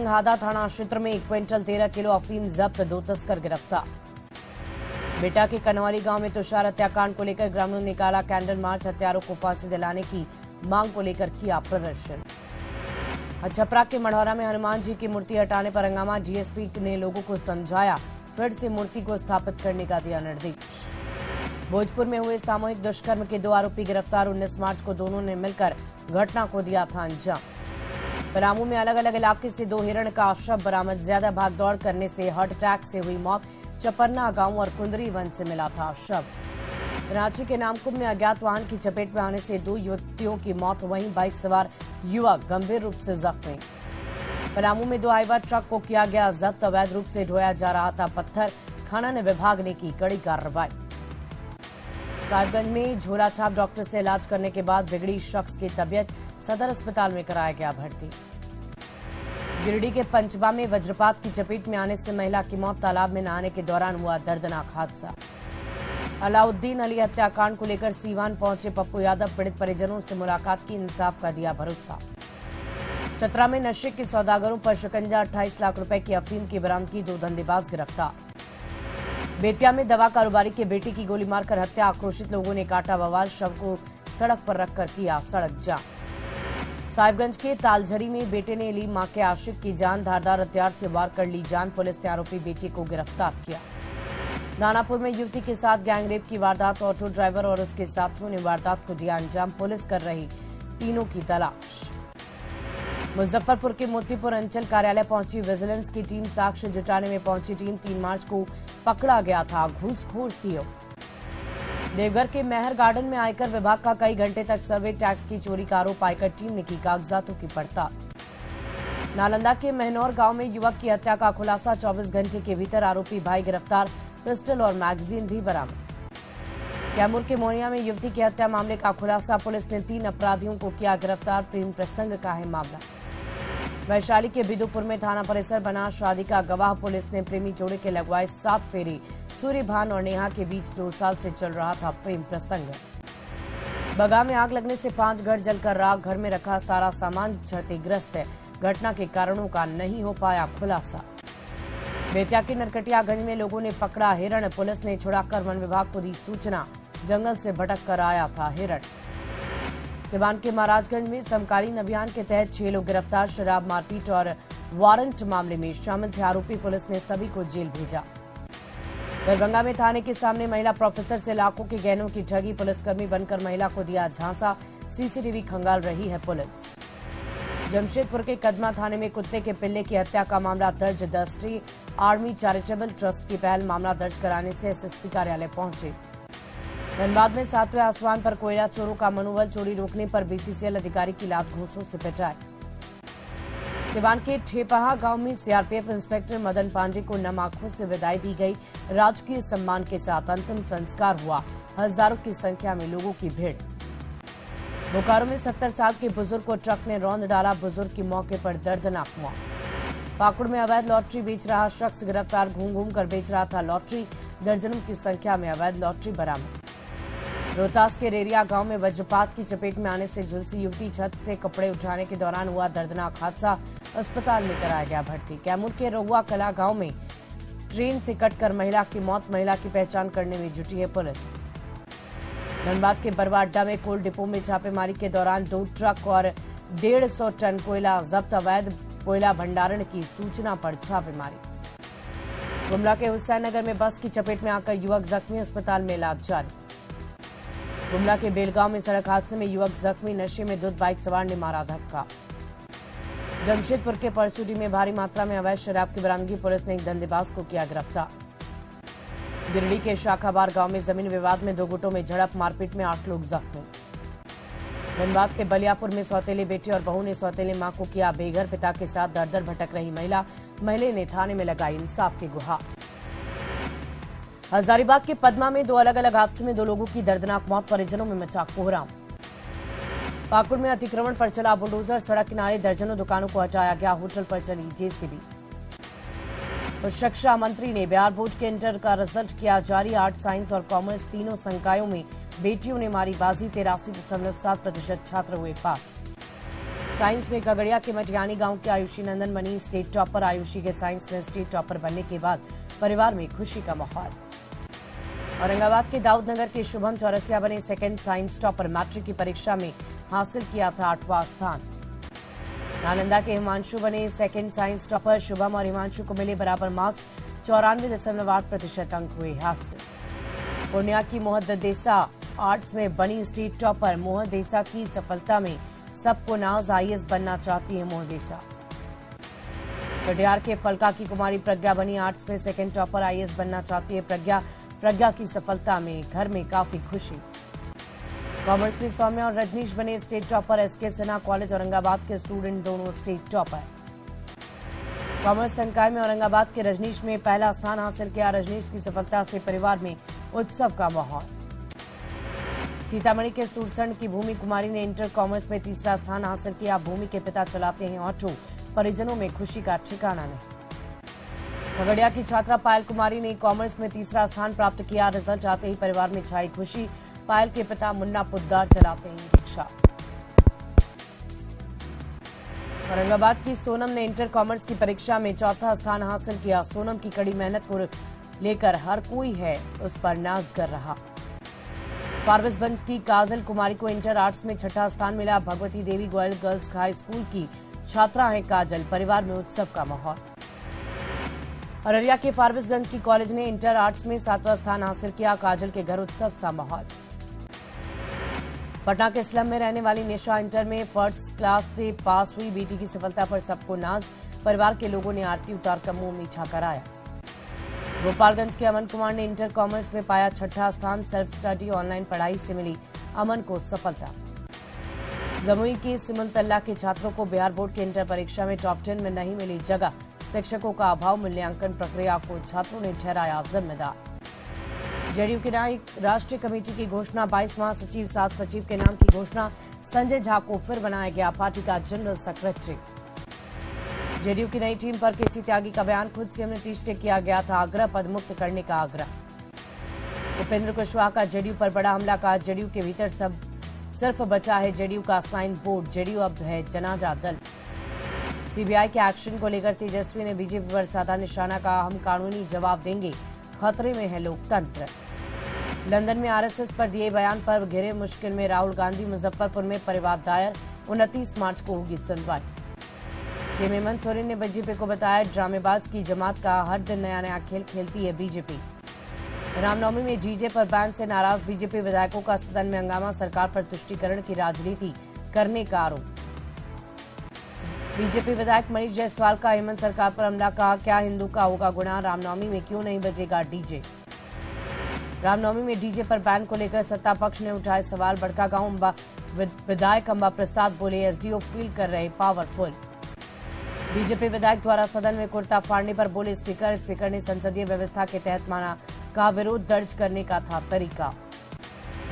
हादा थाना क्षेत्र में 1 क्विंटल 13 किलो अफीम जब्त, 2 तस्कर गिरफ्तार। बेटा के कनौरी गांव में तुषार हत्याकांड को लेकर ग्रामीणों ने निकाला कैंडल मार्च, हत्यारों को फांसी दिलाने की मांग को लेकर किया प्रदर्शन। छपरा के मढ़ौरा में हनुमान जी की मूर्ति हटाने पर हंगामा, डीएसपी ने लोगों को समझाया, फिर से मूर्ति को स्थापित करने का दिया निर्देश। भोजपुर में हुए सामूहिक दुष्कर्म के 2 आरोपी गिरफ्तार, 19 मार्च को दोनों ने मिलकर घटना को दिया था अंजाम। पलामू में अलग अलग इलाके से 2 हिरण का शव बरामद, ज्यादा भागदौड़ करने से हार्ट अटैक से हुई मौत, चपरना गांव और कुंदरी वन से मिला था शव। रांची के नामकुम में अज्ञात वाहन की चपेट में आने से 2 युवतियों की मौत, वहीं बाइक सवार युवक गंभीर रूप से जख्मी। पलामू में 2 हाईवा ट्रक को किया गया जब्त, अवैध रूप से ढोया जा रहा था पत्थर, खनन विभाग ने की कड़ी कार्रवाई। साहिबगंज में झोला छाप डॉक्टर से इलाज करने के बाद बिगड़ी शख्स की तबीयत, सदर अस्पताल में कराया गया भर्ती। गिरिडीह के पंचबा में वज्रपात की चपेट में आने से महिला की मौत, तालाब में नहाने के दौरान हुआ दर्दनाक हादसा। अलाउद्दीन अली हत्याकांड को लेकर सीवान पहुंचे पप्पू यादव, पीड़ित परिजनों से मुलाकात की, इंसाफ का दिया भरोसा। चतरा में नशे के सौदागरों पर शिकंजा, 28 लाख रुपए की अफीम की बरामदगी, 2 धंधेबाज गिरफ्तार। बेतिया में दवा कारोबारी के बेटी की गोली मारकर हत्या, आक्रोशित लोगों ने काटा बवाल, शव को सड़क पर रखकर किया सड़क जाम। साहिबगंज के तालझरी में बेटे ने ली मां के आशिक की जान, धारदार हथियार से वार कर ली जान, पुलिस ने आरोपी बेटे को गिरफ्तार किया। दानापुर में युवती के साथ गैंगरेप की वारदात, ऑटो ड्राइवर और उसके साथियों ने वारदात को दिया अंजाम, पुलिस कर रही तीनों की तलाश। मुजफ्फरपुर के मोतीपुर अंचल कार्यालय पहुंची विजिलेंस की टीम, साक्ष्य जुटाने में पहुंची टीम, 3 मार्च को पकड़ा गया था घूसखोर सीओ। देवघर के मेहर गार्डन में आयकर विभाग का कई घंटे तक सर्वे टैक्स की चोरी का आरोप, आयकर टीम ने की कागजातों की पड़ताल। नालंदा के महनौर गांव में युवक की हत्या का खुलासा, 24 घंटे के भीतर आरोपी भाई गिरफ्तार, पिस्टल और मैगजीन भी बरामद। कैमूर के मोहनिया में युवती की हत्या मामले का खुलासा, पुलिस ने 3 अपराधियों को किया गिरफ्तार, प्रेम प्रसंग का है मामला। वैशाली के बिदुपुर में थाना परिसर बना शादी का गवाह, पुलिस ने प्रेमी जोड़े के लगवाए 7 फेरे, सूर्यभान और नेहा के बीच 2 साल से चल रहा था प्रेम प्रसंग। बगा में आग लगने से 5 घर जलकर राख, घर में रखा सारा सामान क्षतिग्रस्त है, घटना के कारणों का नहीं हो पाया खुलासा। बेतिया के नरकटियागंज में लोगों ने पकड़ा हिरण, पुलिस ने छुड़ाकर वन विभाग को दी सूचना, जंगल से भटक कर आया था हिरण। सिवान के महाराजगंज में समकालीन अभियान के तहत 6 लोग गिरफ्तार, शराब मारपीट और वारंट मामले में शामिल थे आरोपी, पुलिस ने सभी को जेल भेजा। दरभंगा में थाने के सामने महिला प्रोफेसर से लाखों के गहनों की ठगी, पुलिसकर्मी बनकर महिला को दिया झांसा, सीसीटीवी खंगाल रही है पुलिस। जमशेदपुर के कदमा थाने में कुत्ते के पिल्ले की हत्या का मामला दर्ज, 10 आर्मी चैरिटेबल ट्रस्ट की पहल, मामला दर्ज कराने से एसएसपी कार्यालय पहुंचे। धनबाद में 7वें आसमान पर कोयला चोरों का मनोबल, चोरी रोकने पर बीसीसीएल अधिकारी की लात घूंसों से पिटाई। सिवान के ठेपहा गांव में सीआरपीएफ इंस्पेक्टर मदन पांडे को नम आंखों से विदाई दी गई, राजकीय सम्मान के साथ अंतिम संस्कार हुआ, हजारों की संख्या में लोगों की भीड़। बोकारो में 70 साल के बुजुर्ग को ट्रक ने रौंद डाला, बुजुर्ग की मौके पर दर्दनाक मौत। पाकुड़ में अवैध लॉटरी बेच रहा शख्स गिरफ्तार, घूम घूम कर बेच रहा था लॉटरी, दर्जनों की संख्या में अवैध लॉटरी बरामद। रोहतास के रेरिया गांव में वज्रपात की चपेट में आने से झुलसी युवती, छत से कपड़े उठाने के दौरान हुआ दर्दनाक हादसा, अस्पताल में कराया गया भर्ती। कैमूर के रहुआ कला गांव में ट्रेन से कटकर महिला की मौत, महिला की पहचान करने में जुटी है पुलिस। धनबाद के बरवा अड्डा में कोल डिपो में छापेमारी के दौरान 2 ट्रक और 150 टन कोयला जब्त, अवैध कोयला भंडारण की सूचना पर छापेमारी। गुमला के हुसैन नगर में बस की चपेट में आकर युवक जख्मी, अस्पताल में इलाज जारी। गुमला के बेलगांव में सड़क हादसे में युवक जख्मी, नशे में धुत बाइक सवार ने मारा धक्का। जमशेदपुर के परसूडी में भारी मात्रा में अवैध शराब की बरामदगी, पुलिस ने एक धंधेबाज को किया गिरफ्तार। गिरिडीह के शाखाबार गांव में जमीन विवाद में 2 गुटों में झड़प, मारपीट में 8 लोग जख्मी। धनबाद के बलियापुर में सौतेले बेटे और बहू ने सौतेले मां को किया बेघर, पिता के साथ दर दर भटक रही महिला ने थाने में लगाई इंसाफ की गुहार। हजारीबाग के पदमा में 2 अलग अलग हादसे में 2 लोगों की दर्दनाक मौत, परिजनों में मचा कोहराम। पाकुड़ में अतिक्रमण पर चला बुलडोजर, सड़क किनारे दर्जनों दुकानों को हटाया गया, होटल पर चली जेसीबी। शिक्षा मंत्री ने बिहार बोर्ड के इंटर का रिजल्ट किया जारी, आर्ट, साइंस और कॉमर्स तीनों संकायों में बेटियों ने मारी बाजी, 83.7% छात्र हुए पास। साइंस में खगड़िया के मटियानी गांव के आयुषी नंदन बनी स्टेट टॉपर। आयुषी के साइंस में स्टेट टॉपर बनने के बाद परिवार में खुशी का माहौल। औरंगाबाद के दाऊदनगर के शुभम चौरसिया बने सेकंड साइंस टॉपर। मैट्रिक की परीक्षा में हासिल किया था 8वां स्थान। नालंदा के हिमांशु बने सेकंड साइंस टॉपर। शुभम और हिमांशु को मिले बराबर मार्क्स, 94.8% अंक हुए हासिल। पूर्णिया की मोहद्देसा आर्ट्स में बनी स्टेट टॉपर। मोहद्देसा की सफलता में सबको नाज, आईएएस बनना चाहती है मोहद्देसा। कटिहार के फलका की कुमारी प्रज्ञा बनी आर्ट्स में सेकंड टॉपर। आईएएस बनना चाहती है प्रज्ञा की सफलता में घर में काफी खुशी। कॉमर्स में सौम्या और रजनीश बने state topper. SK Sinha college Aurangabad के स्टूडेंट दोनों स्टेट टॉपर। कॉमर्स संकाय में औरंगाबाद के रजनीश में पहला स्थान हासिल किया। रजनीश की सफलता से परिवार में उत्सव का माहौल। सीतामढ़ी के सूरसंड की भूमि कुमारी ने इंटर कॉमर्स में तीसरा स्थान हासिल किया। भूमि के पिता चलाते हैं ऑटो, परिजनों में खुशी का ठिकाना नहीं। खगड़िया की छात्रा पायल कुमारी ने कॉमर्स में तीसरा स्थान प्राप्त किया। रिजल्ट आते ही परिवार में छाई खुशी। पायल के पिता मुन्ना पुद्दार चलाते हैं रिक्शा। औरंगाबाद की सोनम ने इंटर कॉमर्स की परीक्षा में चौथा स्थान हासिल किया। सोनम की कड़ी मेहनत को लेकर हर कोई है उस पर नाज कर रहा। फारबिसगंज की काजल कुमारी को इंटर आर्ट्स में छठा स्थान मिला। भगवती देवी गोयल गर्ल्स हाई स्कूल की छात्रा है काजल। परिवार में उत्सव का माहौल। अररिया के फारबिसगंज की कॉलेज ने इंटर आर्ट्स में 7वां स्थान हासिल किया। काजल के घर उत्सव सा माहौल। पटना के स्लम में रहने वाली निशा इंटर में फर्स्ट क्लास से पास हुई। बेटी की सफलता पर सबको नाज। परिवार के लोगों ने आरती उतारकर मुंह मीठा कराया। गोपालगंज के अमन कुमार ने इंटर कॉमर्स में पाया छठा स्थान। सेल्फ स्टडी ऑनलाइन पढ़ाई से मिली अमन को सफलता। जमुई की सिमुलतल्ला के छात्रों को बिहार बोर्ड की इंटर परीक्षा में टॉप 10 में नहीं मिली जगह। शिक्षकों का अभाव, मूल्यांकन प्रक्रिया को छात्रों ने ठहराया जिम्मेदार। जेडीयू की नई राष्ट्रीय कमेटी की घोषणा। 22 महासचिव, 7 सचिव के नाम की घोषणा। संजय झा को फिर बनाया गया पार्टी का जनरल सेक्रेटरी। जेडीयू की नई टीम पर केसी त्यागी का बयान। खुद सीएम नीतीश से किया गया था आग्रह, पद मुक्त करने का आग्रह। उपेंद्र कुशवाहा का जेडीयू पर बड़ा हमला। का जेडीयू के भीतर सिर्फ बचा है जेडीयू का साइन बोर्ड। जेडीयू अब है जनाजा दल। सीबीआई के एक्शन को लेकर तेजस्वी ने बीजेपी पर साधा निशाना। का हम कानूनी जवाब देंगे, खतरे में है लोकतंत्र। लंदन में आरएसएस पर दिए बयान पर घिरे मुश्किल में राहुल गांधी। मुजफ्फरपुर में परिवाद दायर। 29 मार्च को होगी सुनवाई। सीएम हेमंत सोरेन ने बीजेपी को बताया ड्रामेबाज की जमात का। हर दिन नया नया खेल खेलती है बीजेपी। रामनवमी में डीजे पर बैन से नाराज बीजेपी विधायकों का सदन में हंगामा। सरकार पर तुष्टीकरण की राजनीति करने का आरोप। बीजेपी विधायक मनीष जायसवाल का हेमंत सरकार पर हमला। कहा क्या हिंदू का होगा गुनाह, रामनवमी में क्यों नहीं बजेगा डीजे। रामनवमी में डीजे पर बैन को लेकर सत्ता पक्ष ने उठाए सवाल। बड़कागांव विधायक अंबा प्रसाद बोले एसडीओ फील कर रहे पावरफुल। बीजेपी विधायक द्वारा सदन में कुर्ता फाड़ने पर बोले स्पीकर ने संसदीय व्यवस्था के तहत माना। का विरोध दर्ज करने का था तरीका।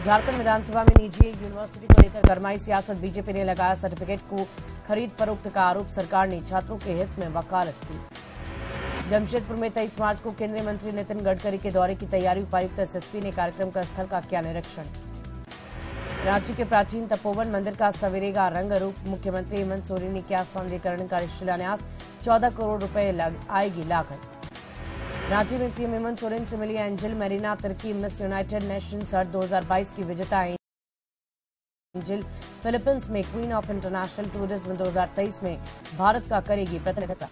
झारखंड विधानसभा में निजी यूनिवर्सिटी को लेकर गरमाई सियासत। बीजेपी ने लगाया सर्टिफिकेट को खरीद फरोख्त का आरोप। सरकार ने छात्रों के हित में वकालत की। जमशेदपुर में 23 मार्च को केंद्रीय मंत्री नितिन गडकरी के दौरे की तैयारी। उपायुक्त एसएसपी ने कार्यक्रम का स्थल का किया निरीक्षण। रांची के प्राचीन तपोवन मंदिर का सवेरेगा रंग रूप। मुख्यमंत्री हेमंत सोरेन ने किया सौंदर्यीकरण का शिलान्यास। 14 करोड़ रुपए आएगी लागत। रांची में सीएम हेमंत सोरेन से मिली Angel Marina Tirkey. Miss United Nations Earth 2022 की विजेता एंजल फिलीपींस में क्वीन ऑफ इंटरनेशनल टूरिज्म 2023 में भारत का करेगी प्रतिनिधित्व।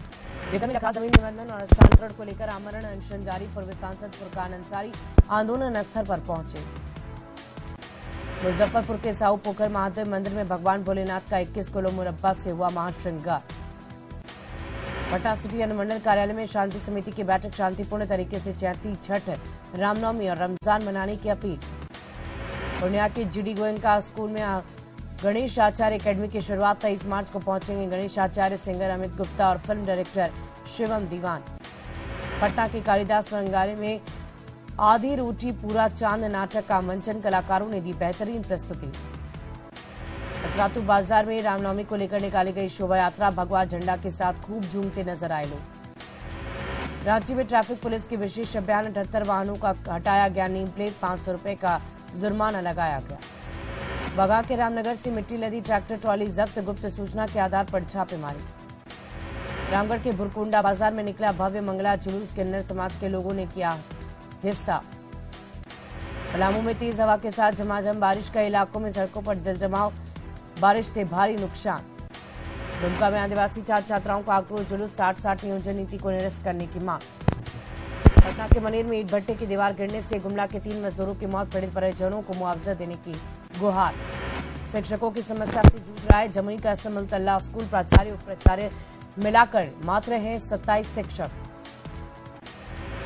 जेकर में जमीन निबंधन और हस्तांतरण को लेकर आमरण अनशन जारी। पूर्व सांसद फुरकान अंसारी आंदोलन स्थल पर पहुंचे। मुजफ्फरपुर के साहू पोखर महादेव मंदिर में भगवान भोलेनाथ का 21 किलो मुरब्बा से हुआ महाश्रृंगार। पटना सिटी अनुमंडल कार्यालय में शांति समिति की बैठक। शांतिपूर्ण तरीके से चैती, छठ, रामनवमी और रमजान मनाने की अपील। पूर्णिया के जीडी गोयनका स्कूल में गणेश आचार्य एकेडमी की शुरुआत। 23 मार्च को पहुंचेंगे गणेश आचार्य, सिंगर अमित गुप्ता और फिल्म डायरेक्टर शिवम दीवान। पटना के कालिदास रंगालय में आधी रोटी पूरा चांद नाटक का मंचन। कलाकारों ने दी बेहतरीन प्रस्तुति। अतरातू बाजार में रामनवमी को लेकर निकाली गई शोभा यात्रा। भगवा झंडा के साथ खूब झूमते नजर आए लोग। रांची में ट्रैफिक पुलिस की विशेष अभियान। 78 वाहनों का हटाया गया नेम प्लेट। 500 रुपए का जुर्माना लगाया गया। बगा के रामनगर से मिट्टी लदी ट्रैक्टर ट्रॉली जब्त, गुप्त सूचना के आधार पर छापेमारी। रामगढ़ के बुरकुंडा बाजार में निकला भव्य मंगला जुलूस, किन्नर समाज के लोगों ने किया हिस्सा। पलामू में तेज हवा के साथ झमाझम बारिश, कई इलाकों में सड़कों पर जलजमाव, बारिश से भारी नुकसान। दुमका में आदिवासी छात्र छात्राओं का आक्रोश जुलूस, 60-60 नियोजन नीति को निरस्त करने की मांग। पटना के मनेर में ईट भट्टे की दीवार गिरने से गुमला के 3 मजदूरों की मौत, पीड़ित परिजनों को मुआवजा देने की गुहार। शिक्षकों की समस्या से जूझ रहा है जमुई का समतल्ला स्कूल, प्राचार्य उप प्राचार्य मिलाकर मात्र हैं 27 शिक्षक।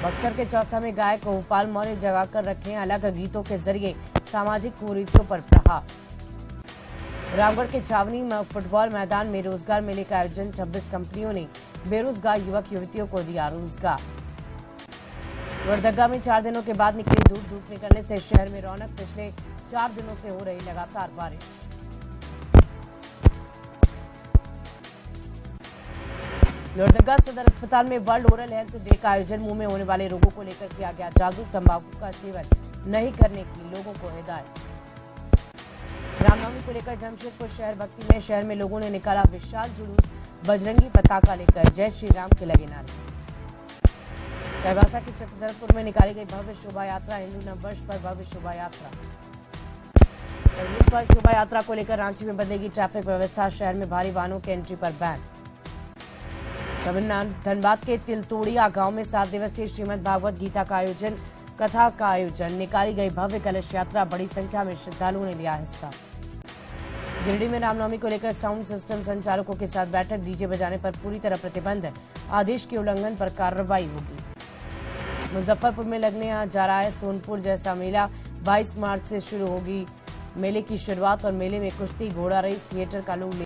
बक्सर के चौसा में गायक गोपाल मौर्य जगाकर रखे अलग गीतों के जरिए सामाजिक कुरीतियों पर प्रहार। रामगढ़ के छावनी फुटबॉल मैदान में रोजगार मेले का आयोजन, 26 कंपनियों ने बेरोजगार युवक युवतियों को दिया रोजगार। लोहरदगा में 4 दिनों के बाद निकली धूप निकलने से शहर में रौनक, पिछले 4 दिनों से हो रही लगातार बारिश। लोहरदगा सदर अस्पताल में वर्ल्ड ओरल हेल्थ डे का आयोजन, मुंह में होने वाले रोगों को लेकर किया गया जागरूक, तंबाकू का सेवन नहीं करने की लोगों को हिदायत। रामनवमी को लेकर जमशेदपुर शहर भक्ति में, शहर में लोगों ने निकाला विशाल जुलूस, बजरंगी पताका लेकर जय श्री राम के लगे नारे। चाईबासा के चक्रधरपुर में निकाली गई भव्य शोभा यात्रा, हिंदू नववर्ष पर भव्य शोभा यात्रा। पर शोभा यात्रा को लेकर रांची में बदलेगी ट्रैफिक व्यवस्था, शहर में भारी वाहनों के एंट्री पर बैन। तमिलनाडु धनबाद के तिलतोड़िया गांव में 7 दिवसीय श्रीमद् भागवत गीता का आयोजन, कथा का आयोजन, निकाली गई भव्य कलश यात्रा, बड़ी संख्या में श्रद्धालुओं ने लिया हिस्सा। गिरिडीह में रामनवमी को लेकर साउंड सिस्टम संचालकों के साथ बैठक, डीजे बजाने पर पूरी तरह प्रतिबंध, आदेश के उल्लंघन पर कार्रवाई होगी। मुजफ्फरपुर में लगने जा रहा है सोनपुर जैसा मेला, 22 मार्च से शुरू होगी मेले की शुरुआत और मेले में कुश्ती, घोड़ा रेस, थिएटर का लोग